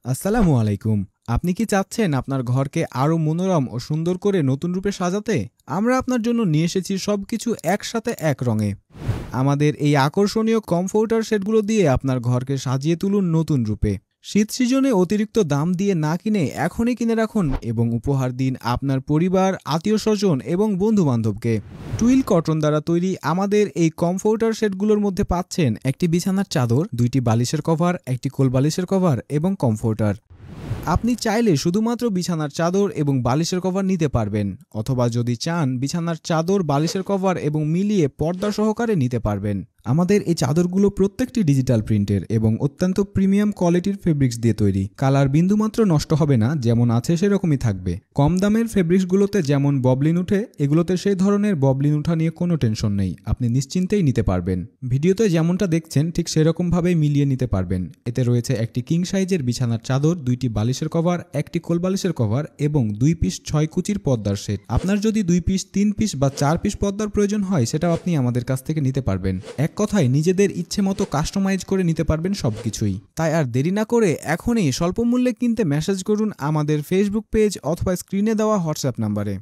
আসসালামু আলাইকুম। আপনি কি চাচ্ছেন আপনার ঘরকে আরো মনোরম ও সুন্দর করে নতুন রূপে সাজাতে? আমরা আপনার জন্য নিয়ে এসেছি সবকিছু একসাথে এক রঙে। আমাদের এই আকর্ষণীয় কমফোর্টার সেটগুলো দিয়ে আপনার ঘরকে সাজিয়ে তুলুন নতুন রূপে। শীত সিজনে অতিরিক্ত দাম দিয়ে না কিনে এখনই কিনে রাখুন এবং উপহার দিন আপনার পরিবার, আত্মীয়স্বজন এবং বন্ধু-বান্ধবকে। টুইল কটন দ্বারা তৈরি আমাদের এই কমফোর্টার সেটগুলোর মধ্যে পাচ্ছেন একটি বিছানার চাদর, 2টি বালিশের কভার, একটি কোল বালিশের কভার এবং কমফোর্টার। আপনি চাইলে শুধুমাত্র বিছানার চাদর এবং বালিশের কভার নিতে পারবেন, অথবা যদি চান বিছানার চাদর, বালিশের কভার এবং মিলিয়ে পর্দা সহকারে নিতে পারবেন। আমাদের এই চাদরগুলো প্রত্যেকটি ডিজিটাল প্রিন্টের এবং অত্যন্ত প্রিমিয়াম কোয়ালিটির ফেব্রিক্স দিয়ে তৈরি। কালার বিন্দুমাত্র নষ্ট হবে না, যেমন আছে সেরকমই থাকবে। কম দামের ফেব্রিক্সগুলোতে যেমন ববলিন উঠে, এগুলোতে সেই ধরনের ববলিন উঠা নিয়ে কোনো টেনশন নেই, আপনি নিশ্চিন্তেই নিতে পারবেন। ভিডিওতে যেমনটা দেখছেন ঠিক সেরকমভাবেই মিলিয়ে নিতে পারবেন। এতে রয়েছে একটি কিং সাইজের বিছানার চাদর, 2টি বালিশের কভার, একটি কোল বালিশের কভার এবং 2 পিস 6 কুচির পর্দার সেট। আপনার যদি 2 পিস, 3 পিস বা 4 পিস পর্দার প্রয়োজন হয়, সেটাও আপনি আমাদের কাছ থেকে নিতে পারবেন। এক কথায় নিজেদের ইচ্ছে মতো কাস্টমাইজ করে নিতে পারবেন সবকিছুই। তাই আর দেরি না করে এখনই স্বল্প মূল্যে কিনতে মেসেজ করুন আমাদের ফেসবুক পেজ অথবা স্ক্রিনে দেওয়া হোয়াটসঅ্যাপ নাম্বারে।